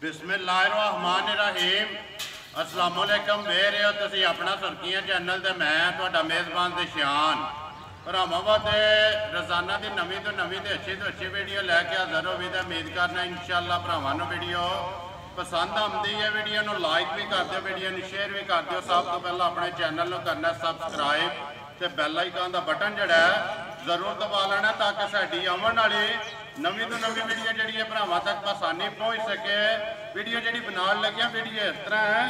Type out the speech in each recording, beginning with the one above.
बिस्मिल्लाहिर्रहमानिर्रहीम अस्सलाम वालेकुम वेख रहे हो तुसी अपना सुर्खियां चैनल ते मैं तुहाडा मेज़बान दिशान भरावां वास्ते रोज़ाना की नवीं तो अच्छी वीडियो लैके हाज़र होवी ते उम्मीद करना इंशाअल्लाह भरावां नूं वीडियो पसंद आती है। वीडियो नूं लाइक भी कर दिओ, वीडियो नूं शेयर भी कर दिओ। सब तो पहला अपने चैनल नूं करना सबसक्राइब ते बैल आइकन का बटन जिहड़ा है जरूर दबा लेना ताकि साडी आवन वाली नवीं तो नवीं वीडियो जी भरावां तक आसानी पहुँच सके। वीडियो जी बनाने लगे वीडियो इस तरह है,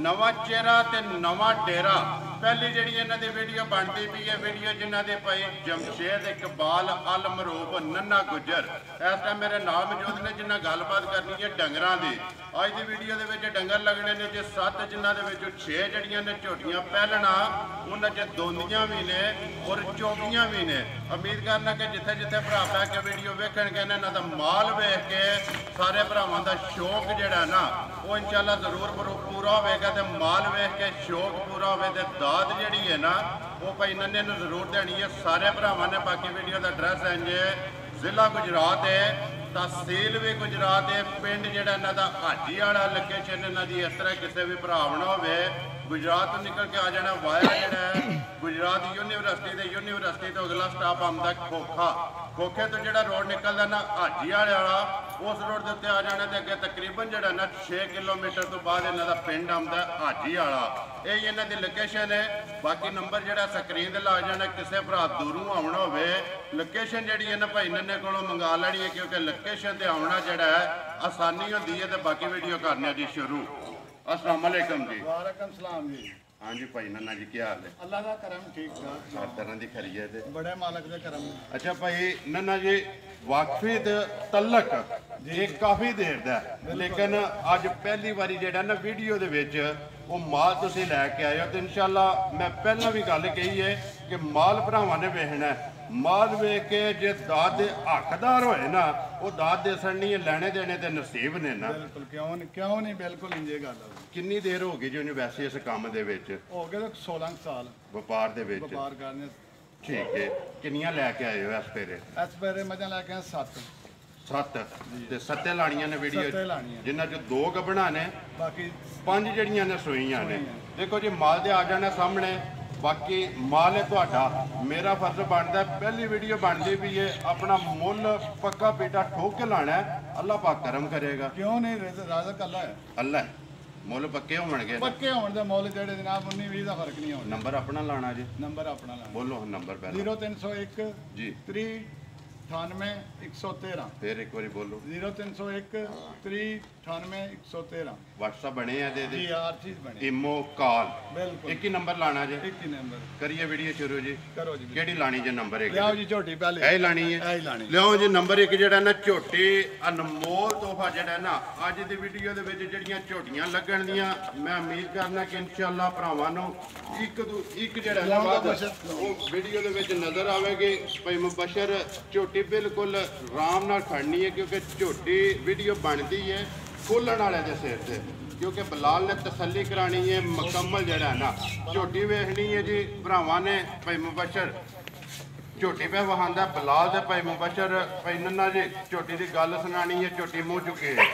नवा चेहरा ते नवा डेरा। पहली जी इन्हों की वीडियो बनती पी है, वीडियो जिन्हों के भाई जमशेद इकबाल अल मरूफ नन्ना गुजर इस टाइम मेरे नाम मौजूद ने जिन्हें गलबात करनी है डंगर की। अज की वीडियो के डंगर लगने ने जो 7 जिन्हों के 6 जड़ियाँ ने झोटियां पहलना, उन्होंने दोंदियां भी ने और चौगियां भी ने। उम्मीद करना कि जिथे जिथे भरा पै के वीडियो वेखण गए इन्हों का माल वेख के सारे भरावां का शौक जिहड़ा ना वो इंशाअल्लाह जरूर पूरा होगा। तो माल वेख के शौक पूरा हो दाद जी है ना वो भाई नन्ने नूं जरूर देनी है सारे भरावां ने। बाकी वीडियो का एड्रैस है जे जिला गुजरात है, तहसील भी गुजरात है, पिंड जिहड़ा इन्हां दा हाजी वाला लोकेशन इन्हां दी इस तरह किसी भी भरा ना होवे गुजरात तो निकल के आ जाना वाया जिहड़ा है गुजरात यूनीवर्सिटी तो अगला स्टाप आंदा खोखा। खोखे तो जिहड़ा रोड निकलदा ना हाजी वाला उस रोड के उत्ते आ जाना ते अगे तकरीबन जिहड़ा ना 6 किलोमीटर तो बाद इन्हां दा पिंड आंदा हाजी वाला। यही इन्हां दी लोकेशन है। बाकी नंबर जिहड़ा स्क्रीन ते ला जाना, किसी भरा दूरों आउणा होवे लोकेशन जिहड़ी है ना भाई नन्ने कोलों मंगा लैनी है क्योंकि लोकेशन ते आउणा जिहड़ा है आसानी होंदी है। तो बाकी वीडियो करने जी शुरू। अस्सलाम वालेकुम जी। वालेकुम सलाम जी। हाँ जी भाई नन्ना जी क्या हाल है? अल्लाह का करम ठीक ठाक, हर तरह की खैरियत है, बड़े मालक दे करम। अच्छा भाई नन्ना जी वाकफी ते तलक ये काफ़ी देर दा लेकिन अज पहली बारी जेड़ा ना वीडियो दे विच वो माल तुसीं लैके आए हो। तो इंशाअल्लाह मैं पहला भी गल कही है कि माल भरावां ने वेखना है। माल वेख के जे दाद दे हकदार होए ना वो दाद दे सड़नी है, लैने देने ते नसीब ने ना। बिल्कुल क्यों नहीं बिल्कुल इंजे गल है। कितनी देर हो गई जी वैसे इस काम दे विच? हो गए 16 साल व्यापार दे विच। व्यापार करने। ठीक है, कितनियां लैके आए हो इस फेरे? इस फेरे मजा लैके 7 ते 7 लानियां ने वीडियो जिन्हां चो 2 गबना ने, बाकी 5 जड़ियां ने सोईयां ने। देखो जी माल दे आ जाना सामने, बाकी माल है तुहाडा। मेरा फर्ज बनता है पहली वीडियो बनती भी है अपना मुल पक्का पीटा ठोक के लाना है, अल्लाह पाक करम करेगा। क्यों नहीं राज़क अल्लाह है। अल्लाह मुल पक्के होणगे, पक्के होने दे मुल जेड़े जनाब 19-20 का फर्क नहीं होना। नंबर अपना लाना जी? नंबर अपना लाना। बोलो नंबर पहले। 0301 जी 398 113। फिर एक बार बोलो। 0301 398 113। व्हाट्सएप बने हैं दे जी हर चीज बने। इमो कॉल बिल्कुल एक ही नंबर लाना जी। एक ही नंबर। करिए वीडियो शुरू जी। करो जी। केड़ी लानी जी? नंबर एक लियाओ जी झोटी पहले यही लानी है। यही लानी। लियाओ जी नंबर एक जिहड़ा ना झोटी अनमोल तोहफा जिहड़ा ना अज दी वीडियो दे विच जिहड़ियां झोटियां लगण दियां मैं उम्मीद करना कि इंशाअल्लाह भरावां नूं एक जिहड़ा ना वो वीडियो दे विच नज़र आवेगी। भाई मुबशर झोटी बिल्कुल आराम नाल खड़नी है क्योंकि झोटी वीडियो बनती है खोलण वाले दे सिर ते, क्योंकि बिलाल ने तसल्ली करानी है मुकम्मल जड़ा है ना। झोटी वेखनी है जी भरावां ने भाई मुबशर झोटी पे वहांदा बिलाल दे भाई मुबशर भाई नन्ना जी झोटी की गल सुनानी है। झोटी मुँह चुके है,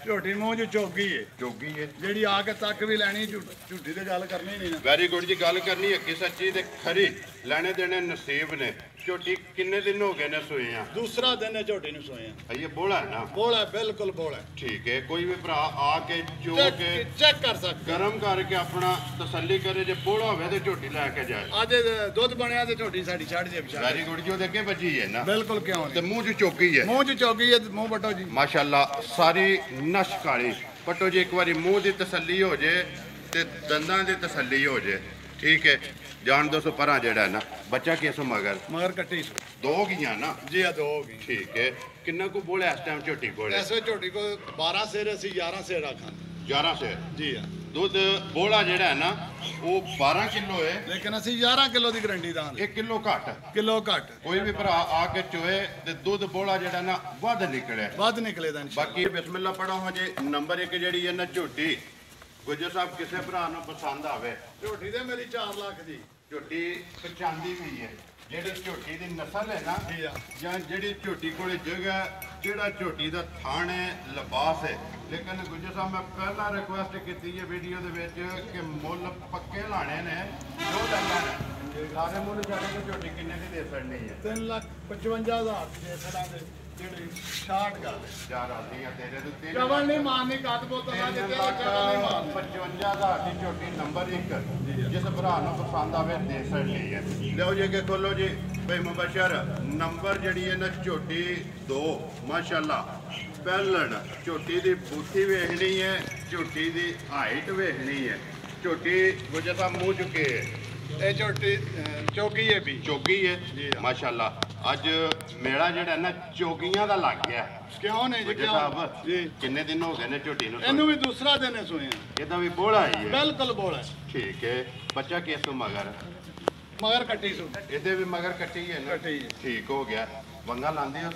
झोटी मूँह जो चौगी है, चौगी है जेड़ी आके तक भी लैनी झूठी ते गल करनी नहीं ना। वेरी गुड जी, गल करनी हकी सच्ची ते खरी, लैने देने नसीब ने। झोटी किन्ने दिन हो गए ने सोए हैं? दूसरा दिन है झोटी नु सोए हैं। ये बोला है ना? बोला बिल्कुल बोला। ठीक है, कोई भी भरा आके चो के चेक कर सकते, गर्म करके अपना तसल्ली करे, जे बोला होवे ते झोटी लेके जाए। आज दुध बनया ते झोटी साडी छड़ जे। वेरी गुड जी, ओदे अगे बची है ना? बिल्कुल क्यों ते नहीं। मुंह च चौकी है, मुंह च चौकी है, मुंह बटो जी माशाअल्लाह सारी नश काली पटो जी। एक बारी मुंह की तसल्ली हो जाए ते दंदां की तसल्ली हो जाए। ठीक है, जान दो सो परा जेड़ा है ना बच्चा किस मगर कट्टी 2 गियां ना जी। 2 होगी। ठीक है, किन्ना को बोले इस टाइम झोटी को? ऐसे झोटी को 12 सेर असी 11 सेर रखा 11 से जी हाँ। दुध बोला जेड़ा है ना वो 12 किलो है, लेकिन असी 11 किलो की गारंटी दां। 1 किलो घट। किलो घट कोई भी भरा आके चोए ते दुध बोला जेड़ा ना वध निकले, वध निकले दा। बाकी बिस्मिल्लाह पढ़ो हाँ जी। नंबर 1 जेड़ी है ना झोटी गुजर साहब किसी भरा नूं पसंद आवे। झोटी दे मेरी 4 लाख दी झोटी पचांदी भी है, ਜਿਹੜੀ ਝੋਟੀ ਦੀ ਨਸਲ ਹੈ ਨਾ ਜੀ ਆ। ਜਾਂ ਜਿਹੜੀ ਝੋਟੀ ਕੋਲੇ ਜਗ੍ਹਾ ਜਿਹੜਾ ਝੋਟੀ ਦਾ ਥਾਣ ਹੈ ਲਿਬਾਸ ਹੈ ਲੇਕਿਨ ਗੁੱਜਰ ਸਾਹਿਬ ਮੈਂ ਪਹਿਲਾਂ ਰਿਕੁਐਸਟ ਕੀਤੀ ਹੈ ਵੀਡੀਓ ਦੇ ਵਿੱਚ ਕਿ ਮੁੱਲ ਪੱਕੇ ਲਾਣੇ ਨੇ ਜੋ ਲੈਣਾ ਨੇ ਸਾਰੇ ਮੁੱਲ ਜਾਣੇ ਕਿ ਝੋਟੀ ਕਿੰਨੇ ਦੀ ਦੇ ਸਕਣੀ ਹੈ 3,55,000 ਦੇ ਸੜਾਂ ਦੇ ਜਿਹੜੀ 60 ਗੱਲ ਚਾਰ ਆਦੀਆਂ ਤੇਰੇ ਤੋਂ ਤਿੰਨ ਚਵਲ ਨਹੀਂ ਮਾਰਨੀ ਕੱਦ ਬੋਤਲਾਂ ਦੇ ਤੇਰੇ ਚਵਲ ਨਹੀਂ ਮਾਰਨੀ 55,000 ਦੀ ਝੋਟੀ ਨੰਬਰ 1 ਜਿਸ ਭਰਾ ਨੂੰ ਪਸੰਦ ਆਵੇ ਦੇ ਸਕਣੀ ਹੈ ਲਿਓ ਜੇ ਕਿ ਖੋਲੋ ਜੀ ਬਈ ਮੁਬਸ਼ਰ ਨੰਬਰ ਜਿਹੜੀ ਹੈ ਨਾ ਝੋਟੀ 2 ਮਾਸ਼ਾਅੱਲਾ ਪਹਿਲਣ ਝੋਟੀ ਦੀ ਬੂਥੀ ਵੇਖਣੀ ਹੈ ਝੋਟੀ ਦੀ ਹਾਈਟ ਵੇਖਣੀ ਹੈ ਝੋਟੀ ਗੁਜਰ ਸਾਹਿਬ ਮੂੰਹ ਚੁੱਕੇ ਇਹ ਝੋਟੀ ਚੌਕੀ ਹੈ ਵੀ ਚੋਗੀ ਹੈ ਮਾਸ਼ਾਅੱਲਾ ਅੱਜ ਮੇਲਾ ਜਿਹੜਾ ਨਾ ਚੋਗੀਆਂ ਦਾ ਲੱਗ ਗਿਆ ਕਿਉਂ ਨਹੀਂ ਜੀ ਗੁਜਰ ਕਿਉਂ ਸਾਹਿਬ ਜੀ ਕਿੰਨੇ ਦਿਨ ਹੋ ਗਏ ਨੇ ਝੋਟੀ ਨੂੰ ਇਹਨੂੰ ਵੀ ਦੂਸਰਾ ਦਿਨ ਹੈ ਸੋਇਆ ਇਹਦਾ ਵੀ ਬੋਲਾ ਹੀ ਹੈ ਬਿਲਕੁਲ ਬੋਲ ਹੈ ਠੀਕ ਹੈ ਬੱਚਾ ਕਿਸ ਤੋਂ ਮਗਰ ਮਗਰ ਕੱਟੀ ਸੂ ਇਹਦੇ ਵੀ ਮਗਰ ਕੱਟੀ ਹੈ ਨਾ ਕੱਟੀ ਹੈ। ਠੀਕ ਹੋ ਗਿਆ ਵੰਗਾ ਲਾਉਂਦੇ ਹੋ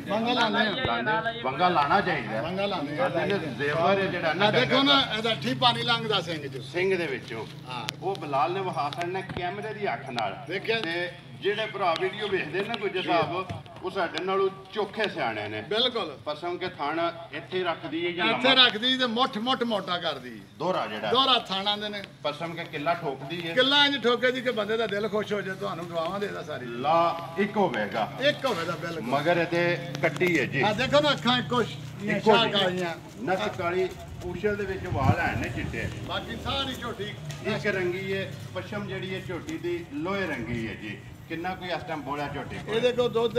ਮੰਗਾ ਲਾਣੇ ਲਾਉਂਦੇ ਵੰਗਾ ਲਾਣਾ ਚਾਹੀਦਾ ਮੰਗਾ ਲਾਣੇ ਇਹਦੇ ਜ਼ੇਵਰ ਹੈ ਜਿਹੜਾ ਨਾ ਦੇਖੋ ਨਾ ਇਹਦਾ ਠੀਪਾ ਨਹੀਂ ਲੰਘਦਾ ਸਿੰਘ ਚ ਸਿੰਘ ਦੇ ਵਿੱਚੋਂ ਹਾਂ ਉਹ ਬਲਾਲ ਨੇ ਵਹਾ ਕਰਨਾ ਕੈਮਰੇ ਦੀ ਅੱਖ ਨਾਲ ਦੇਖਿਆ? ਤੇ ਜਿਹੜੇ ਭਰਾ ਵੀਡੀਓ ਵੇਖਦੇ ਨੇ ਗੁੱਜਰ ਸਾਹਿਬ ਉਹ ਸਾਡੇ ਨਾਲੋਂ ਚੋਖੇ ਸਿਆਣੇ ਨੇ ਬਿਲਕੁਲ ਪਸਮ ਕੇ ਥਾਣਾ ਇੱਥੇ ਰੱਖਦੀ ਹੈ ਜਾਂ ਇੱਥੇ ਰੱਖਦੀ ਤੇ ਮੁੱਠ ਮੋਟਾ ਕਰਦੀ ਦੋਹਰਾ ਜਿਹੜਾ ਦੋਹਰਾ ਥਾਣਾ ਦੇ ਨੇ ਪਸਮ ਕੇ ਕਿੱਲਾ ਠੋਕਦੀ ਹੈ ਕਿੱਲਾ ਇੰਜ ਠੋਕੇ ਜੀ ਕਿ ਬੰਦੇ ਦਾ ਦਿਲ ਖੁਸ਼ ਹੋ ਜਾਏ ਤੁਹਾਨੂੰ ਦੁਆਵਾਂ ਦੇਦਾ ਸਾਰੀ ਲਾ ਇੱਕ ਹੋਵੇਗਾ ਇੱਕ ਹੋਵੇ ਦਾ ਬਿਲਕੁਲ ਮਗਰ ਇਹਦੇ ਕੱਟੀ ਹੈ ਜੀ ਆ ਦੇਖੋ ਨਾ ਅੱਖਾਂ ਇੱਕੋ ਇੱਕੋ ਸ਼ਾਹ ਜਿਹੀ। ਕਾਲੀਆਂ ਨਸ ਕਾਲੀ ਪੂਛਲ ਦੇ ਵਿੱਚ ਵਾਲ ਹਨ ਨੇ ਚਿੱਟੇ ਬਾਕੀ ਸਾਰੀ ਝੋਟੀ ਇੱਕ ਰੰਗੀ ਹੈ ਪਸ਼ਮ ਜਿਹੜੀ ਹੈ ਝੋਟੀ ਦੀ ਲੋਹੇ ਰੰਗੀ ਹੈ ਜੀ ਕਿੰਨਾ ਕੋਈ ਇਸ ਟਾਈਮ ਬੋਲਿਆ ਝੋਟੀ ਕੋਲ ਇਹਦੇ ਕੋਲ ਦੁੱਧ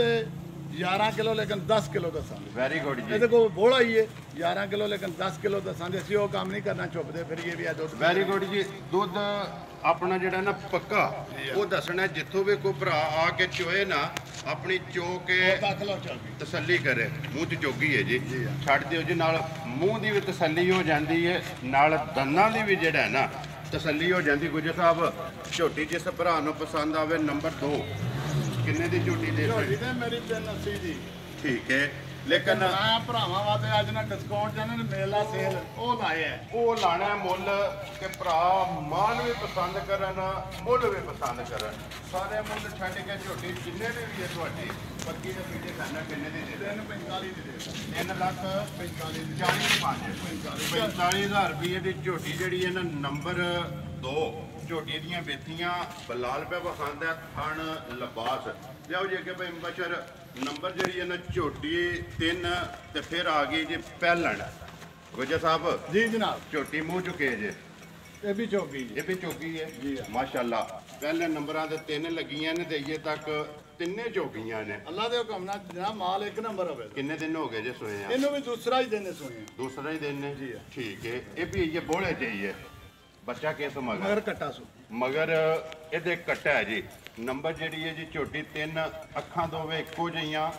11 ਕਿਲੋ ਲੇਕਿਨ 10 ਕਿਲੋ ਦੱਸਾਂਗੇ ਵੈਰੀ ਗੁੱਡ ਜੀ ਇਹਦੇ ਕੋਲ ਬੋਲਾ ਹੀ ਹੈ 11 ਕਿਲੋ ਲੇਕਿਨ 10 ਕਿਲੋ ਦੱਸਾਂਗੇ ਅਸੀਂ ਉਹ ਕੰਮ ਨਹੀਂ ਕਰਨਾ ਚੁੱਪਦੇ ਫਿਰ ਇਹ ਵੀ ਆ ਦੁੱਧ ਵੈਰੀ ਗੁੱਡ ਜੀ ਦੁੱਧ ਆਪਣਾ ਜਿਹੜਾ ਨਾ ਪੱਕਾ ਉਹ ਦੱਸਣਾ ਜਿੱਥੋਂ ਵੀ ਕੋਈ ਭਰਾ ਆ ਕੇ ਚੋਏ ਨਾ ਆਪਣੀ ਚੋ ਕੇ 10 ਕਿਲੋ ਚੱਲ ਗਈ ਤਸੱਲੀ ਕਰੇ ਮੂੰਹ 'ਚ ਜੋਗੀ ਹੈ ਜੀ ਛੱਡ ਦਿਓ ਜੀ ਨਾਲ ਮੂੰਹ ਦੀ ਵੀ ਤਸੱਲੀ ਹੋ ਜਾਂਦੀ ਹੈ ਨਾਲ ਦੰਦਾਂ ਦੀ ਵੀ ਜਿਹੜਾ ਹੈ ਨਾ ਤਸੱਲੀ ਹੋ ਜਾਂਦੀ ਗੁਜਰ ਸਾਹਿਬ ਝੋਟੀ ਜਿਸ ਭਰਾ ਨੂੰ ਪਸੰਦ ਆਵੇ ਨੰਬਰ 2 ਕਿੰਨੇ ਦੀ ਝੋਟੀ ਦੇ ਝੋਟੀ ਤੇ ਮੇਰੀ 380 ਦੀ ਠੀਕ ਹੈ ਲੇਕਿਨ ਮੈਂ ਭਰਾਵਾਂ ਵਾਸਤੇ ਅੱਜ ਨਾ ਡਿਸਕਾਊਂਟ ਚਾਹੁੰਦੇ ਨੇ ਮੇਲਾ ਸੇਲ ਉਹ ਲਾਇਆ ਹੈ। ਉਹ ਲਾਣਾ ਮੁੱਲ ਕਿ ਭਰਾ ਮਾਲ ਵੀ ਪਸੰਦ ਕਰਨ ਮੁੱਲ ਵੀ ਪਸੰਦ ਕਰਨ ਸਾਰੇ ਮੁੱਲ ਛੱਡ ਕੇ ਝੋਟੀ ਜਿੰਨੇ ਦੇ ਵੀ ਹੈ ਤੁਹਾਡੀ ਪੱਕੀ ਦੇ ਪਿੱਛੇ ਖਾਣਾ ਕਿੰਨੇ ਦੀ ਦੇ 345 ਦੀ ਦੇ 3 ਲੱਖ 45 ਦੀ 45,000 ਰੁਪਏ ਦੀ ਝੋਟੀ ਜਿਹੜੀ ਹੈ ਨਾ ਨੰਬਰ 2 ਝੋਟੀ ਦੀਆਂ ਵੇਥੀਆਂ ਬਲਾਲ ਪੇ ਵਖਾਂਦਾ ਥਣ ਲਿਬਾਸ ਲਿਆਓ ਜੇ ਕਿ ਭਾਈ ਮੁਬਸ਼ਰ ਨੰਬਰ ਜਿਹੜੀ ਹੈ ਨਾ ਝੋਟੀ 3 ਤੇ ਫਿਰ ਆ ਗਈ ਜੀ ਪਹਿਲਣ ਗੁਜਰ ਸਾਹਿਬ ਜੀ ਜਨਾਬ ਝੋਟੀ ਮੂੰਹ ਚੁੱਕੇ ਜੇ ਇਹ ਵੀ ਚੌਕੀ ਜੀ ਇਹ ਵੀ ਚੌਕੀ ਹੈ ਜੀ। ਮਾਸ਼ਾਅੱਲਾ ਪਹਿਲੇ ਨੰਬਰਾਂ ਤੇ 3 ਲੱਗੀਆਂ ਨੇ ਤੇ ਅਜੇ ਤੱਕ ਤਿੰਨੇ ਚੌਕੀਆਂ ਨੇ ਅੱਲਾ ਦੇ ਹੁਕਮ ਨਾਲ ਜਨਾਬ ਮਾਲ ਇੱਕ ਨੰਬਰ ਹੋਵੇ ਕਿੰਨੇ ਦਿਨ ਹੋ ਗਏ ਜੇ ਸੋਏ ਆ ਇਹਨੂੰ ਵੀ ਦੂਸਰਾ ਹੀ ਦਿਨ ਸੋਏ ਦੂਸਰਾ ਹੀ ਦਿਨ ਨੇ ਜੀ। ਠੀਕ ਹੈ ਇਹ ਵੀ ਇਹ ਬੋਲੇ ਚਾਹੀਏ ਬੱਚਾ ਕਿਸ ਮਗਰ ਮਗਰ ਕੱਟਾ ਸੂ ਮਗਰ ਇਹਦੇ ਕੱਟਾ ਹੈ ਜੀ ਨੰਬਰ ਜਿਹੜੀ ਹੈ ਜੀ ਝੋਟੀ 3 ਅੱਖਾਂ ਦੋਵੇਂ ਇੱਕੋ ਜਿਹੀਆਂ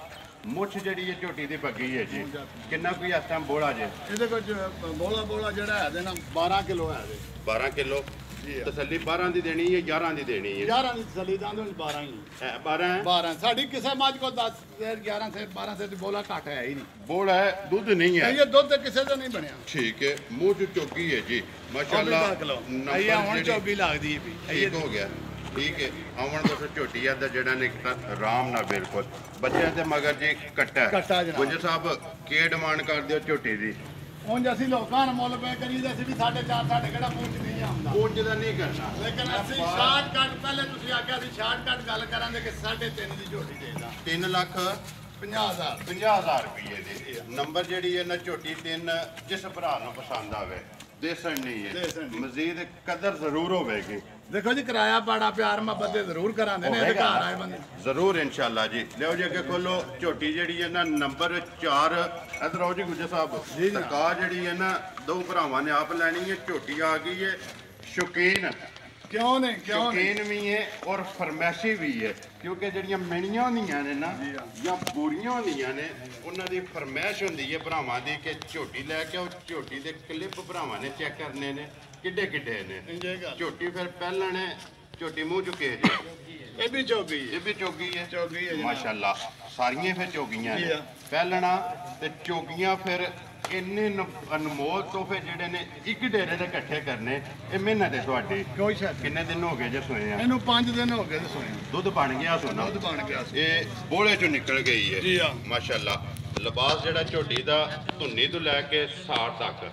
ਮੁੱਛ ਜਿਹੜੀ ਹੈ ਝੋਟੀ ਦੀ ਬੱਗੀ ਹੈ ਜੀ ਕਿੰਨਾ ਕੋਈ ਇਸ ਟਾਈਮ ਬੋਲਾ ਜੇ ਇਹਦੇ ਕੋਲ ਬੋਲਾ ਜਿਹੜਾ ਹੈ ਦੇ ਨਾ 12 ਕਿਲੋ ਹੈ ਦੇ 12 ਕਿਲੋ ਜੀ। ਤਸੱਲੀ 12 ਦੀ ਦੇਣੀ ਹੈ 11 ਦੀ ਦੇਣੀ ਹੈ 11 ਦੀ ਤਸੱਲੀ ਦਾ ਉਹਦੇ ਵਿੱਚ 12 ਹੀ 12 ਹੈ 12 ਸਾਡੀ ਕਿਸੇ ਮੱਝ ਕੋ 10 ਸੇ 11 ਸੇ 12 ਸੇ ਬੋਲਾ ਘੱਟ ਹੈ ਹੀ ਨਹੀਂ ਬੋਲਾ ਹੈ ਦੁੱਧ ਨਹੀਂ ਹੈ ਇਹ ਦੁੱਧ ਤੇ ਕਿਸੇ ਦਾ ਨਹੀਂ ਬਣਿਆ ਠੀਕ ਹੈ ਮੂੰਹ ਚ ਚੌਕੀ ਹੈ ਜੀ ਮਾਸ਼ਾਅੱਲਾ ਨੰਬਰ ਆਇਆ ਹੁਣ ਜਿਹੜੀ- ਚੌਕੀ ਲੱਗਦੀ ਹੈ ਵੀ ਠੀਕ ਹੋ ਗਿਆ ਠੀਕ ਹੈ ਆਵਣ ਤੋਂ ਝੋਟੀ ਆ ਦਾ ਜਿਹੜਾ ਨਿਕਤਾ ਆਰਾਮ ਨਾਲ ਬਿਲਕੁਲ ਬੱਚਿਆਂ ਦੇ ਮਗਰ ਜੀ ਕੱਟਾ ਕੱਟਾ ਜਨਾਬ। ਗੁੱਜਰ ਸਾਹਿਬ ਕੀ ਡਿਮਾਂਡ ਕਰਦੇ ਹੋ ਝੋਟੀ ਦੀ ਹੁਣ ਜੇ ਅਸੀਂ ਲੋਕਾਂ ਨੂੰ ਮੁੱਲ ਪੈ ਕਰੀਦਾ ਅਸੀਂ ਵੀ 4.5 ਸਾਡੇ ਕਿਹੜਾ ਪਹੁੰਚ ਨਹੀਂ ਆਉਂਦਾ ਪਹੁੰਚ ਦਾ ਨਹੀਂ ਕਰਨਾ ਲੇਕਿਨ ਅਸੀਂ ਸ਼ਾਰਟਕਟ ਪਹਿਲੇ ਤੁਸੀਂ ਆਖਿਆ ਸੀ ਸ਼ਾਰਟਕਟ ਗੱਲ ਕਰਾਂਗੇ ਕਿ 3.5 ਦੀ ਝੋਟੀ ਦੇਦਾ 3 ਲੱਖ 50,000 50,000 ਰੁਪਏ ਦੇ ਨੰਬਰ ਜਿਹੜੀ ਹੈ ਨਾ ਝੋਟੀ 3 ਜਿਸ ਭਰਾ ਨੂੰ ਪਸੰਦ ਆਵੇ ਦੇਸਣ ਨਹੀਂ ਦੇਸਣ ਹੈ ਨਹੀਂ। ਮਜ਼ੀਦ ਕਦਰ ਜ਼ਰੂਰ ਹੋਵੇਗੀ ਦੇਖੋ ਜੀ ਕਿਰਾਇਆ ਪਾੜਾ ਪਿਆਰ ਮੁਹੱਬਤ ਦੇ ਜ਼ਰੂਰ ਕਰਾਂਦੇ ਨੇ ਇਹਦੇ ਘਰ ਆਏ ਬੰਦੇ ਜ਼ਰੂਰ ਇਨਸ਼ਾਅੱਲਾ ਜੀ ਲਿਓ ਜੀ ਅੱਗੇ ਖੋਲੋ ਝੋਟੀ ਜਿਹੜੀ ਹੈ ਨਾ ਨੰਬਰ 4 ਇਧਰ ਆਓ ਜੀ ਗੁੱਜਰ ਸਾਹਿਬ ਜੀ ਜਨਾਬ। ਸਰਕਾਰ ਜਿਹੜੀ ਹੈ ਨਾ ਦੋ ਭਰਾਵਾਂ ਨੇ ਆਪ ਲੈਣੀ ਹੈ ਝੋਟੀ ਆ ਗਈ ਹੈ ਸ਼ੌਕੀਨ ਕਿਉਂ ਨਹੀਂ ਕਿਉਂ ਨਹੀਂ ਸ਼ੌਕੀਨ ਵੀ ਹੈ ਔਰ ਫਰਮੈਸ਼ੀ ਵੀ ਹੈ ਕਿਉਂਕਿ ਜਿਹੜੀਆਂ ਮਿਣੀਆਂ ਹੁੰਦੀਆਂ ਨੇ ਨਾ ਜਾਂ ਬੂਰੀਆਂ ਹੁੰਦੀਆਂ ਨੇ ਉਹਨਾਂ ਦੀ ਫਰਮੈਸ਼ ਹੁੰਦੀ ਹੈ ਭਰਾਵਾਂ ਦੀ ਕਿ ਝੋਟੀ ਲੈ ਕੇ ਉਹ ਝੋਟੀ ਦੇ ਕਲਿੱਪ ਭਰਾਵਾਂ ਨੇ ਚੈੱਕ ਕਰਨੇ ਨੇ ਕਿੱਡੇ ਕਿੱਡੇ ਨੇ ਇੰਜੇ ਗੱਲ ਝੋਟੀ ਫਿਰ ਪਹਿਲਾਂ ਨੇ ਝੋਟੀ ਮੂੰਹ ਚੁੱਕੇ ਜੀ ਇਹ ਵੀ ਚੌਕੀ ਹੈ ਇਹ ਵੀ ਚੋਗੀ ਹੈ ਚੌਗੀ ਹੈ ਜਨਾਬ। ਮਾਸ਼ਾਅੱਲਾ ਸਾਰੀਆਂ ਫਿਰ ਚੋਗੀਆਂ ਜੀ ਨੇ ਆ। ਪਹਿਲਣਾ ਤੇ ਚੋਗੀਆਂ ਫਿਰ ਇੰਨੇ ਅਨਮੋਲ ਤੋਹਫੇ ਜਿਹੜੇ ਨੇ ਇੱਕ ਡੇਰੇ ਦੇ ਇਕੱਠੇ ਕਰਨੇ ਇਹ ਮਿਹਨਤ ਹੈ ਤੁਹਾਡੀ। ਕੋਈ ਸ਼ੱਕ ਕਿੰਨੇ ਦਿਨ ਹੋ ਗਏ ਜੇ ਸੋਏ ਆ? ਇਹਨੂੰ 5 ਦਿਨ ਹੋ ਗਏ ਤੇ ਸੋਏ ਦੁੱਧ ਬਣ ਗਿਆ ਸੋਨਾ? ਦੁੱਧ ਬਣ ਗਿਆ ਸੀ। ਇਹ ਬੋਲੇ ਚੋਂ ਨਿਕਲ ਗਈ ਹੈ ਜੀ ਹਾਂ। ਮਾਸ਼ਾਅੱਲਾ। ਲਿਬਾਸ ਜਿਹੜਾ ਝੋਟੀ ਦਾ ਧੁੰਨੀ ਤੋਂ ਲੈ ਕੇ ਸਾੜ ਤੱਕ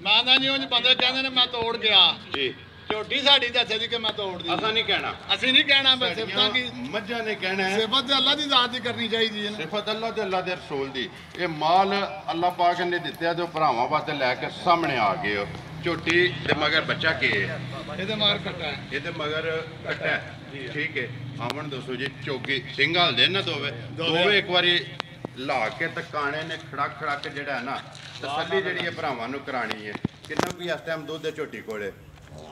ਮੈਂ ਤਾਂ ਜੀ ਉਂਝ ਬੰਦੇ ਕਹਿੰਦੇ ਨੇ ਮੈਂ ਤੋੜ ਗਿਆ, ਜੀ ਝੋਟੀ ਸਾਡੀ ਦੱਸੇ ਜੀ ਕਿ ਮੈਂ ਤੋੜਦੀ। ਅਸਾਂ ਨਹੀਂ ਕਹਿਣਾ, ਅਸੀਂ ਨਹੀਂ ਕਹਿਣਾ, ਬਸ ਸਿਫਤਾਂ ਕੀ ਮੱਝਾਂ ਨੇ ਕਹਿਣਾ ਹੈ। ਸਿਫਤ ਤੇ ਅੱਲਾ ਦੀ ਜ਼ਾਤ ਦੀ ਕਰਨੀ ਚਾਹੀਦੀ ਹੈ ਨਾ। ਸਿਫਤ ਅੱਲਾ ਤੇ ਅੱਲਾ ਦੇ ਰਸੂਲ ਦੀ। ਇਹ ਮਾਲ ਅੱਲਾ ਪਾਕ ਨੇ ਦਿੱਤਾ ਤੇ ਉਹ ਭਰਾਵਾਂ ਵਾਸਤੇ ਲੈ ਕੇ ਸਾਹਮਣੇ ਆ ਗਏ ਹੋ। ਝੋਟੀ ਦੇ ਮਗਰ ਬੱਚਾ ਕੀ ਹੈ? ਇਹਦੇ ਮਾਰ ਕੱਟਾ ਹੈ, ਇਹਦੇ ਮਗਰ ਕੱਟਾ ਹੈ। ਠੀਕ ਹੈ, ਆਵਣ ਦੱਸੋ ਜੀ। ਚੋਗੀ ਸਿੰਘ ਹਲਦੇ ਨਾ ਦੋਵੇਂ ਇੱਕ ਵਾਰੀ ਲਾ ਕੇ ਤਕਾਣੇ ਨੇ ਖੜਕ ਖੜਕ ਜਿਹੜਾ ਹੈ ਨਾ ਤਸੱਲੀ ਜਿਹੜੀ ਹੈ ਭਰਾਵਾਂ ਨੂੰ ਕਰਾਣੀ ਹੈ। ਕਿੰਨਾ ਵੀ ਇਸ ਟਾਈਮ ਦੁੱਧ ਹੈ ਝੋਟੀ ਕੋਲੇ?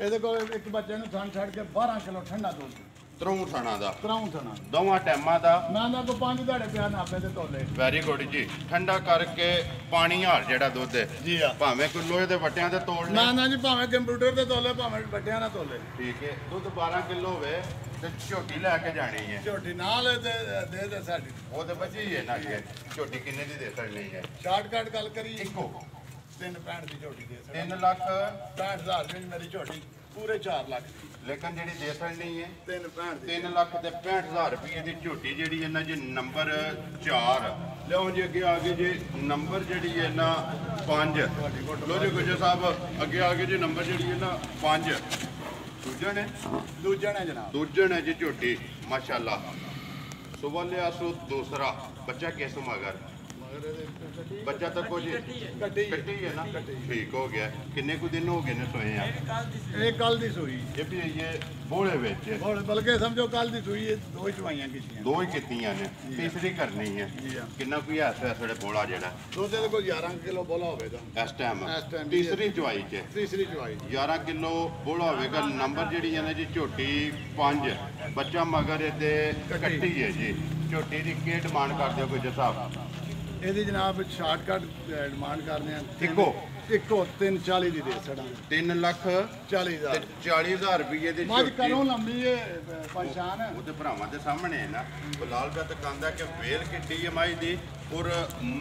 ਇਹਦੇ ਕੋਲ ਇੱਕ ਬੱਚੇ ਨੂੰ ਥਣ ਛੱਡ ਕੇ 12 ਕਿਲੋ ਠੰਡਾ ਦੁੱਧ, ਤਰੂੰ ਥਾਣਾ ਦਾ, ਤਰਾਉਂ ਥਣਾ ਦੋਵਾਂ ਟਾਈਮਾਂ ਦਾ। ਮੈਂ ਤਾਂ ਕੋ 5 ਦਿਹਾੜੇ ਪਿਆ ਨਾਪੇ ਤੇ ਤੋਲੇ। ਵੈਰੀ ਗੁੱਡ ਜੀ। ਠੰਡਾ ਕਰਕੇ ਪਾਣੀ ਹਾਰ ਜਿਹੜਾ ਦੁੱਧ ਹੈ ਜੀ ਆ, ਭਾਵੇਂ ਕੋਈ ਲੋਹੇ ਦੇ ਵੱਟਿਆਂ ਤੇ ਤੋੜ ਲੈ। ਨਾ ਨਾ ਜੀ, ਭਾਵੇਂ ਕੰਪਿਊਟਰ ਤੇ ਤੋਲੇ ਭਾਵੇਂ ਵੱਡਿਆਂ ਨਾਲ ਤੋਲੇ। ਠੀਕ ਹੈ, ਦੁੱਧ 12 ਕਿਲੋ ਹੋਵੇ ਤੇ ਝੋਟੀ ਲੈ ਕੇ ਜਾਣੀ ਹੈ। ਝੋਟੀ ਨਾਲ ਦੇ ਦੇ ਸਾਡੀ ਉਹ ਤੇ ਬਚੀ ਹੀ ਹੈ ਨਾ ਅੱਗੇ। ਝੋਟੀ ਕਿੰਨੇ ਦੀ ਦੇ ਸਕਣੀ ਹੈ? ਸ਼ਾਰਟਕਟ ਗੱਲ ਕਰੀ, ਇੱਕੋ 3.65 ਦੀ ਝੋਟੀ ਦੇ 3 ਲੱਖ 65,000 ਰੁਪਏ ਦੀ ਮੇਰੀ ਝੋਟੀ, ਪੂਰੇ 4 ਲੱਖ ਦੀ। ਲੇਕਿਨ ਜਿਹੜੀ ਦੇ ਸਕਣੀ ਹੈ 3.65 ਦੀ 3 ਲੱਖ ਤੇ 65,000 ਰੁਪਏ ਦੀ ਝੋਟੀ ਜਿਹੜੀ ਹੈ ਨਾ ਜੀ ਨੰਬਰ 4। ਲਿਓ ਜੀ ਅੱਗੇ ਆ ਗਏ ਜੀ ਨੰਬਰ ਜਿਹੜੀ ਹੈ ਨਾ 5। ਲੋ ਜੀ ਗੁਜਰ ਸਾਹਿਬ ਅੱਗੇ ਆ ਗਏ ਜੀ ਨੰਬਰ ਜਿਹੜੀ ਹੈ ਨਾ 5। ਦੂਜਣ ਹੈ, ਦੂਜਣ ਹੈ ਜਨਾਬ। ਦੂਜਣ ਹੈ ਜੀ ਝੋਟੀ ਮਾਸ਼ਾਅੱਲਾ। ਸੁਬਲਿਆ ਸੋ ਦੂਸਰਾ ਬੱਚਾ ਕਿਸ ਮਗਰ? ਬੱਚਾ ਤਾਂ ਕੁਝ ਕੱਟੀ ਹੈ ਨਾ। ਠੀਕ ਹੋ ਗਿਆ। ਕਿੰਨੇ ਕੁ ਦਿਨ ਹੋ ਗਏ ਨੇ ਸੋਏ ਆ? ਇਹ ਕੱਲ ਦੀ ਸੂਈ, ਇਹ ਵੀ ਇਹ ਬੋਲੇ ਵਿੱਚ ਹੁਣ ਬਲਕਿ ਸਮਝੋ ਕੱਲ ਦੀ ਸੂਈ, ਇਹ 2 ਚਵਾਈਆਂ ਕੀਤੀਆਂ। 2 ਹੀ ਕੀਤੀਆਂ ਨੇ, ਤੀਸਰੀ ਕਰਨੀ ਹੈ। ਜੀ ਹਾਂ। ਕਿੰਨਾ ਕੋਈ ਐਸਾ ਵੇਲੇ ਬੋਲਾ ਜਿਹੜਾ ਦੁੱਧ ਦੇ ਕੋਈ 11 ਕਿਲੋ ਬੋਲਾ ਹੋਵੇਗਾ ਇਸ ਟਾਈਮ ਇਸ time ਤੀਸਰੀ ਚਵਾਈ 'ਚ ਤੀਸਰੀ ਚਵਾਈ। 11 ਕਿਲੋ ਬੋਲਾ ਹੋਵੇਗਾ। ਨੰਬਰ ਜਿਹੜੀ ਹੈ ਨਾ ਜੀ ਝੋਟੀ 5। ਬੱਚਾ ਮਗਰ ਇਹਦੇ ਕੱਟੀ ਹੈ ਜੀ। ਝੋਟੀ ਦੀ ਕੀ ਡਿਮਾਂਡ ਕਰਦੇ ਹੋ ਗੁਜਰ ਸਾਹਿਬ? ਇਹਦੀ ਜਨਾਬ ਸ਼ਾਰਟਕਟ ਡਿਮਾਂਡ ਕਰਦੇ ਆ ਇੱਕੋ 340 ਦੀ ਦੇ ਛੜਾਂਗੇ। 3 ਲੱਖ 40,000 ਤੇ 40,000 ਰੁਪਏ ਦੀ ਮੱਝ ਝੋਟੀ। ਕਰੋ ਲੰਬੀ ਏ ਪਛਾਣ। ਉਹਦੇ ਭਰਾਵਾਂ ਦੇ ਸਾਹਮਣੇ ਹੈ ਨਾ। ਬਲਾਲ ਦਾ ਤਕਾਂਦਾ ਕਿ ਵੇਲ ਕਿੱਡੀ ਹੈ ਮੱਝ ਦੀ ਔਰ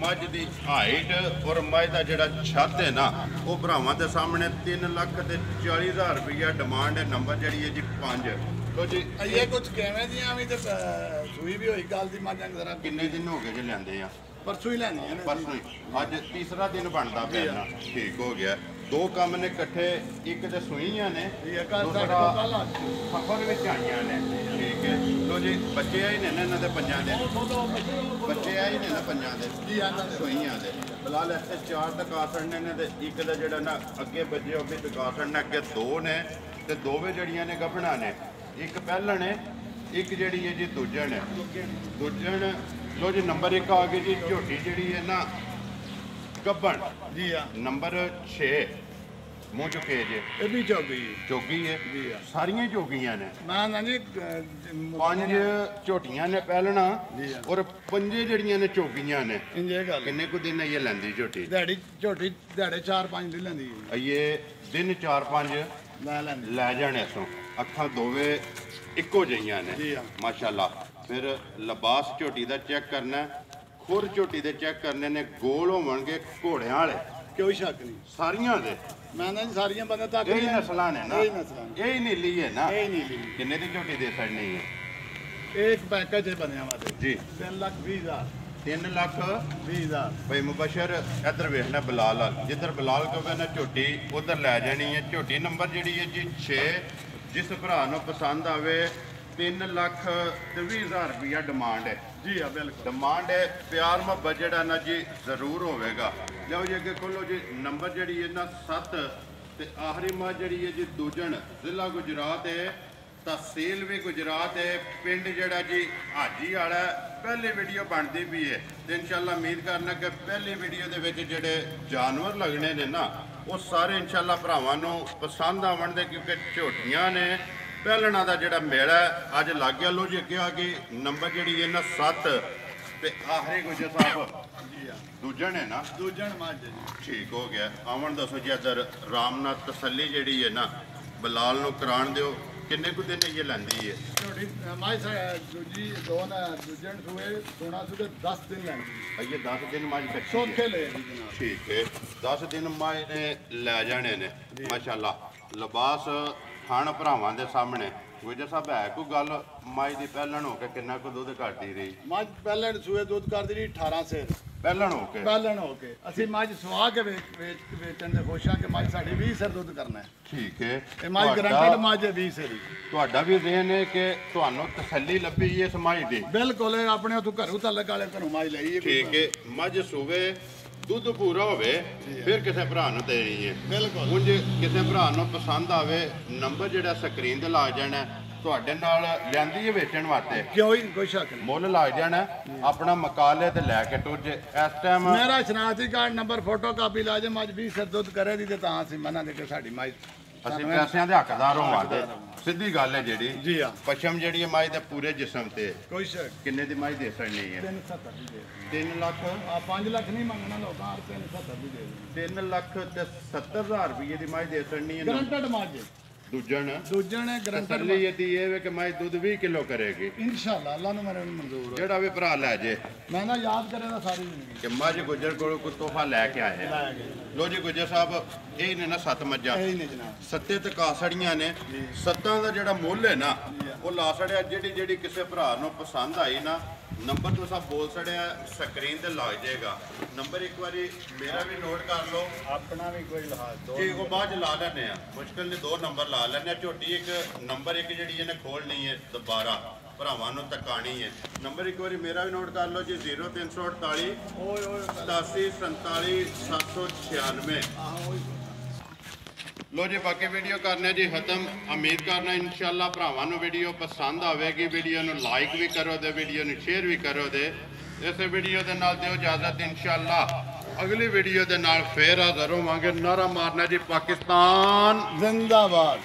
ਮੱਝ ਦੀ ਹਾਈਟ ਔਰ ਮੱਝ ਦਾ ਜਿਹੜਾ ਛੱਤ ਹੈ ਨਾ ਉਹ ਭਰਾਵਾਂ ਦੇ ਸਾਹਮਣੇ 3 ਲੱਖ ਤੇ 40,000 ਰੁਪਇਆ ਡਿਮਾਂਡ ਹੈ। ਨੰਬਰ ਜਿਹੜੀ ਹੈ ਜੀ 5। ਲੋ ਜੀ ਇਹ ਕੁਝ ਕਿਵੇਂ ਦੀਆਂ ਵੀ ਤੇ ਸੂਈ ਵੀ ਹੋਈ ਗੱਲ ਦੀ ਮੱਝਾਂ ਜ਼ਰਾ ਕਿੰਨੇ ਦਿਨ ਹੋ ਗਏ ਜੇ ਲੈਂਦੇ ਆ? ਪਰਸੋਂ ਹੀ ਲੈਣੀ ਹੈ ਨਾ। ਪਰਸੋਂ ਹੀ। ਅੱਜ ਤੀਸਰਾ ਦਿਨ ਬਣਦਾ ਪਿਆ ਨਾ। ਠੀਕ ਹੋ ਗਿਆ। 2 ਕੰਮ ਨੇ ਇਕੱਠੇ, ਇੱਕ ਤੇ ਸੂਈਆਂ ਨੇ, ਇਹ ਕੱਲ ਸਾਡੇ ਦੂਸਰਾ ਕੋਲ ਕੱਲ ਆ ਸਫਰ ਵਿੱਚ ਆਈਆਂ ਨੇ। ਠੀਕ ਹੈ। ਲੋ ਜੀ ਬੱਚੇ ਆਏ ਨੇ ਨਾ ਇਹਨਾਂ ਦੇ ਪੰਜਾਂ ਦੇ। ਬੱਚੇ ਆਏ ਨੇ ਨਾ ਪੰਜਾਂ ਦੇ ਕੀ ਆਂਦਾ ਸੂਈਆਂ ਦੇ। ਬਲਾਲ ਇੱਥੇ 4 ਟਕਾ ਛੜਨੇ ਨੇ ਤੇ ਇੱਕ ਦਾ ਜਿਹੜਾ ਨਾ ਅੱਗੇ ਵੱਜੇ ਉਹ ਵੀ ਟਕਾ ਛੜਨਾ। ਅੱਗੇ 2 ਨੇ ਤੇ ਦੋਵੇਂ ਜਿਹੜੀਆਂ ਨੇ ਗੱਭਣਾ ਨੇ। ਇੱਕ ਪਹਿਲਣ ਹੈ, ਇੱਕ ਜਿਹੜੀ ਹੈ ਜੀ ਦੂਜਣ ਹੈ। ਦੂਜਣ ਲੋ ਜੀ ਨੰਬਰ 1 ਆ ਗਈ ਜੀ ਝੋਟੀ ਜਿਹੜੀ ਹੈ ਨਾ ਗੱਭਣ। ਜੀ ਆ, ਨੰਬਰ 6 ਮੂੰਹ ਚੁੱਕੇ ਜੇ ਇਹ ਵੀ ਚੌਗੀ ਚੋਗੀ ਹੈ। ਜੀ ਆ। ਸਾਰੀਆਂ ਚੋਗੀਆਂ ਨੇ। ਮੈਂ ਨਾ ਜੀ 5 ਝੋਟੀਆਂ ਨੇ ਪਹਿਲਣਾ ਜੀ ਆ। ਔਰ 5 ਜਿਹੜੀਆਂ ਨੇ ਚੋਗੀਆਂ ਨੇ। ਇੰਜੇ ਗੱਲ ਕਿੰਨੇ ਕੁ ਦਿਨ ਇਹ ਲੈਂਦੀ ਝੋਟੀ? ਦਿਹਾੜੀ ਝੋਟੀ ਦਿਹਾੜੇ 4-5 ਦੀ ਲੈਂਦੀ ਇਹ ਦਿਨ 4-5 ਲੈ ਲੈਂਦੀ। ਲੈ ਜਾਣੇ ਇਸੋਂ। ਅੱਖਾਂ ਦੋਵੇਂ ਇੱਕੋ ਜਿਹੀਆਂ ਨੇ ਜੀ ਹਾਂ। ਮਾਸ਼ਾਅੱਲਾ। ਫਿਰ ਲਿਬਾਸ ਝੋਟੀ ਦਾ ਚੈੱਕ ਕਰਨਾ, ਖੁਰ ਝੋਟੀ ਦੇ ਚੈੱਕ ਕਰਨੇ ਨੇ। ਗੋਲ ਹੋਣਗੇ ਘੋੜਿਆਂ ਵਾਲੇ ਕੋਈ ਸ਼ੱਕ ਨਹੀਂ। ਸਾਰੀਆਂ ਦੇ। ਮੈਂ ਨਾ ਜੀ ਸਾਰੀਆਂ ਬੰਦੇ ਤੱਕ ਇਹ ਹੀ ਨਸਲਾਂ ਨੇ ਨਾ। ਇਹ ਹੀ ਨਸਲਾਂ ਨੇ। ਇਹ ਹੀ ਨੀਲੀ ਹੈ ਨਾ। ਇਹ ਨਹੀਂ ਲਈ ਕਿੰਨੇ ਦੀ ਝੋਟੀ ਦੇ ਛੱਡਣੀ ਹੈ? ਇਹ ਇੱਕ ਪੈਕੇਜ ਬਣਿਆ ਵਾ ਤੇ ਜੀ 3,20,000 3 ਲੱਖ 20,000 ਭਾਈ ਮੁਬਸ਼ਰ ਇੱਧਰ ਵੇਖਣਾ ਬਲਾਲ ਵਾਲ। ਜਿੱਧਰ ਬਲਾਲ ਕਹਵੇ ਨਾ ਝੋਟੀ ਉਧਰ ਲੈ ਜਾਣੀ ਹੈ। ਝੋਟੀ ਨੰਬਰ ਜਿਹੜੀ ਹੈ ਜੀ 6। ਜਿਸ ਭਰਾ ਨੂੰ ਪਸੰਦ ਆਵੇ 3 ਲੱਖ ਤੇ 20,000 ਰੁਪਇਆ ਡਿਮਾਂਡ ਹੈ ਜੀ ਆ, ਬਿਲਕੁਲ ਡਿਮਾਂਡ ਹੈ। ਪਿਆਰ ਮੁਹੱਬਤ ਜਿਹੜਾ ਨਾ ਜੀ ਜ਼ਰੂਰ ਹੋਵੇਗਾ। ਲਓ ਜੀ ਅੱਗੇ ਖੋਲੋ ਜੀ ਨੰਬਰ ਜਿਹੜੀ ਹੈ ਨਾ 7 ਤੇ ਆਖਰੀ ਮਾਂ ਜਿਹੜੀ ਹੈ ਜੀ ਦੂਜਣ। ਜ਼ਿਲ੍ਹਾ ਗੁਜਰਾਤ ਹੈ, ਤਹਿਸੀਲ ਵੀ ਗੁਜਰਾਤ ਹੈ, ਪਿੰਡ ਜਿਹੜਾ ਜੀ ਹਾਜੀ ਵਾਲਾ। ਪਹਿਲੀ ਵੀਡੀਓ ਬਣਦੀ ਵੀ ਹੈ ਤੇ ਇਨਸ਼ਾਅੱਲਾ ਉਮੀਦ ਕਰਨਾ ਕਿ ਪਹਿਲੀ ਵੀਡੀਓ ਦੇ ਵਿੱਚ ਜਿਹੜੇ ਜਾਨਵਰ ਲੱਗਣੇ ਨੇ ਨਾ ਉਹ ਸਾਰੇ ਇਨਸ਼ਾਅੱਲਾ ਭਰਾਵਾਂ ਨੂੰ ਪਸੰਦ ਆਵਣਗੇ ਕਿਉਂਕਿ ਝੋਟੀਆਂ ਨੇ। ਪਹਿਲਣਾ ਦਾ ਜਿਹੜਾ ਮੇਲਾ ਅੱਜ ਲੱਗ ਗਿਆ। ਲੋ ਜੀ ਅੱਗੇ ਆ ਗਈ ਨੰਬਰ ਜਿਹੜੀ ਹੈ ਨਾ 7 ਤੇ ਆਖਰੀ ਗੁਜਰ ਸਾਹਿਬ ਜੀ ਆ, ਦੂਜਣ ਹੈ ਨਾ। ਦੂਜਣ ਮੱਝ ਜੀ। ਠੀਕ ਹੋ ਗਿਆ। ਆਵਣ ਦੱਸੋ ਜੀ ਇੱਧਰ ਆਰਾਮ ਨਾਲ ਤਸੱਲੀ ਜਿਹੜੀ ਹੈ ਨਾ ਬਲਾਲ ਨੂੰ ਕਰਾਣ ਦਿਓ। ਕਿੰਨੇ ਕੁ ਦਿਨ ਇਹ ਲੈਂਦੀ ਹੈ? ਝੋਟੀ ਮਾਈ ਦੂਜੀ ਦੋਨ ਦੂਜੇ ਸੂਏ ਸੋਨਾ ਸੂਏ 10 ਦਿਨ ਲੈਂਦੀ ਇਹ 10 ਦਿਨ ਮੱਝ ਕੱਚੀ ਹੈ। ਸੌਖੇ ਲੈ ਜੀ ਜਨਾਬ। ਠੀਕ ਹੈ 10 ਦਿਨ ਮੱਝ ਨੇ ਲੈ ਜਾਣੇ ਨੇ ਮਾਸ਼ਾਅੱਲਾ। ਲਿਬਾਸ ਖਾਣ ਭਰਾਵਾਂ ਦੇ ਸਾਹਮਣੇ ਗੁਜਰ ਸਾਹਿਬ ਹੈ ਕੋਈ ਗੱਲ ਮੱਝ ਦੀ ਪਹਿਲਣ ਹੋ ਕੇ ਕਿੰਨਾ ਕੁ ਦੁੱਧ ਘਟਦੀ ਰਹੀ? ਮੱਝ ਪਹਿਲਾਂ ਸੂਏ ਦੁੱਧ ਕਰਦੀ ਰਹੀ 18 ਸੇਰ ਪਹਿਲਣ ਹੋ ਕੇ। ਪਹਿਲਣ ਹੋ ਕੇ ਅਸੀਂ ਮੱਝ ਸਵਾ ਕੇ ਵੇਚਣ ਦੇ ਖੁਸ਼ ਹਾਂ ਕਿ ਮੱਝ ਸਾਡੀ 20 ਸੇਰ ਦੁੱਧ ਕਰਨਾ ਹੈ। ਠੀਕ ਹੈ ਇਹ ਮੱਝ ਗਰੰਟਡ ਮੱਝ ਹੈ 20 ਸੇਰੀ। ਤੁਹਾਡਾ ਵੀ ਜ਼ਹਨ ਹੈ ਕਿ ਤੁਹਾਨੂੰ ਤਸੱਲੀ ਲੱਭੀ ਇਸ ਮੱਝ ਦੀ? ਬਿਲਕੁਲ ਇਹ ਆਪਣੇ ਉਥੋਂ ਘਰੋਂ ਤਲਕ ਵਾਲੇ ਘਰੋਂ ਮੱਝ ਲਈ ਹੈ। ਠੀਕ ਹੈ ਮੱਝ ਸੂਵੇ ਦੁੱਧ ਪੂਰਾ ਹੋਵੇ ਫਿਰ ਕਿਸੇ ਭਰਾ ਨੂੰ ਦੇਣੀ ਹੈ। ਬਿਲਕੁਲ ਉਂਝ ਕਿਸੇ ਭਰਾ ਨੂੰ ਪਸੰਦ ਆਵੇ ਨੰਬਰ ਜਿਹੜਾ ਸਕਰੀਨ ਤੇ ਲਾ ਜਾਣਾ ਤੁਹਾਡੇ ਨਾਲ ਲਿਆਂਦੀ ਹੈ ਵੇਚਣ ਵਾਸਤੇ ਕਿਉਂ ਹੀ ਕੋਈ ਸ਼ੱਕ ਨਹੀਂ। ਮੁੱਲ ਲੱਗ ਜਾਣਾ ਆਪਣਾ ਮਕਾਲੇ ਤੇ ਲੈ ਕੇ ਟੁੱਜ ਇਸ ਟਾਈਮ ਮੇਰਾ ਸ਼ਨਾਖਤੀ ਕਾਰਡ ਨੰਬਰ ਫੋਟੋ ਕਾਪੀ ਲਾ ਜੇ ਮੱਝ 20 ਸੇਰ ਦੁੱਧ ਕਰੇ ਦੀ ਤੇ ਤਾਂ ਅਸੀਂ ਮਨਾ ਦੇ ਕੇ ਸਾਡੀ ਮੱਝ ਅਸੀਂ ਪੈਸਿਆਂ ਦੇ ਹੱਕਦਾਰ ਹੋਵਾਂਗੇ। ਸਿੱਧੀ ਗੱਲ ਹੈ ਜਿਹੜੀ ਜੀ ਹਾਂ ਪਸ਼ਮ ਜਿਹੜੀ ਹੈ ਮੱਝ ਦੇ ਪੂਰੇ ਜਿਸਮ ਤੇ ਕੋਈ ਸ਼ੱਕ ਕਿੰਨੇ ਦੀ ਮੱਝ ਦੇ ਸਕਣੀ ਹੈ? 370 ਦੀ ਦੇ 3 ਲੱਖ ਆ 5 ਲੱਖ ਨਹੀਂ ਮੰਗਣਾ ਲੋਕਾਂ 370 ਦੀ ਦੇ 3 ਲੱਖ ਤੇ 70,000 ਰੁਪਏ ਦੀ ਮੱਝ ਦੇ ਸਕਣੀ ਹੈ। ਗਰੰਟਡ ਮੱਝ ਦੂਜਣ ਦੂਜੇ ਨੇ ਗਰੰਟਡ ਤਸੱਲੀ ਇਹਦੀ ਇਹ ਵੇ ਕਿ ਮੱਝ ਦੁੱਧ 20 ਕਿਲੋ ਕਰੇਗੀ। ਇਨਸ਼ਾਅੱਲਾ ਅੱਲਾ ਨੂੰ ਮੇਰੇ ਮਨਜ਼ੂਰ ਹੋ ਜਿਹੜਾ ਵੀ ਭਰਾ ਲੈ ਜੇ ਮੈਂ ਨਾ ਯਾਦ ਕਰੇਗਾ ਸਾਰੀ ਜ਼ਿੰਦਗੀ ਕਿ ਮੱਝ ਗੁੱਜਰ ਕੋਲੋਂ ਕੋਈ ਤੋਹਫਾ ਲੈ ਕੇ ਆਏ ਆ। ਲੋ ਜੀ ਗੁੱਜਰ ਸਾਹਿਬ ਇਹ ਨੇ ਨਾ 7 ਮੱਝਾਂ ਇਹ ਨੇ ਜਨਾਬ। ਸੱਤੇ ਤੇ ਕਾਸੜੀਆਂ ਨੇ। ਸੱਤਾਂ ਦਾ ਜਿਹੜਾ ਮੁੱਲ ਹੈ ਨਾ ਉਹ ਲਾ ਛੜਿਆ ਜਿਹੜੀ ਕਿਸੇ ਭਰਾ ਨੂੰ ਪਸੰਦ ਆਈ ਨਾ ਨੰਬਰ ਤੋਂ ਸਭ ਬੋਲ ਛੜਿਆ ਸਕਰੀਨ ਤੇ ਲੱਗ ਜਾਏਗਾ। ਨੰਬਰ ਇੱਕ ਵਾਰੀ ਮੇਰਾ ਵੀ ਨੋਟ ਕਰ ਲਓ ਆਪਣਾ ਵੀ ਕੋਈ ਲਿਹਾਜ਼ ਦੋ ਜੀ ਉਹ ਬਾਅਦ ਚ ਲਾ ਲੈਣੇ ਆ ਮੁਸ਼ਕਿਲ ਨੇ 2 ਨੰਬਰ ਲਾ ਲੈਣੇ ਆ। ਝੋਟੀ ਇੱਕ ਨੰਬਰ ਇੱਕ ਜਿਹੜੀ ਇਹਨੇ ਖੋਲਣੀ ਹੈ ਦੁਬਾਰਾ ਭਰਾਵਾਂ ਨੂੰ ਤਕਾਣੀ ਹੈ। ਨੰਬਰ ਇੱਕ ਵਾਰੀ ਮੇਰਾ ਵੀ ਨੋਟ ਕਰ ਲਓ ਜੀ 0348 ਓਏ ਓਏ 87 47 796। ਲੋ ਜੀ ਬਾਕੀ ਵੀਡੀਓ ਕਰਨੇ ਜੀ ਖਤਮ। ਉਮੀਦ ਕਰਨਾ ਇਨਸ਼ਾਅੱਲਾ ਭਰਾਵਾਂ ਨੂੰ ਵੀਡੀਓ ਪਸੰਦ ਆਵੇਗੀ। ਵੀਡੀਓ ਨੂੰ ਲਾਈਕ ਵੀ ਕਰੋ ਤੇ ਵੀਡੀਓ ਨੂੰ ਸ਼ੇਅਰ ਵੀ ਕਰੋ ਦੇ। ਇਸ ਵੀਡੀਓ ਦੇ ਨਾਲ ਦਿਓ ਇਜਾਜ਼ਤ ਇਨਸ਼ਾਅੱਲਾ ਅਗਲੀ ਵੀਡੀਓ ਦੇ ਨਾਲ ਫੇਰ ਹਾਜ਼ਰ ਹੋਵਾਂਗੇ। ਨਾਰਾ ਮਾਰਨਾ ਜੀ ਪਾਕਿਸਤਾਨ ਜ਼ਿੰਦਾਬਾਦ।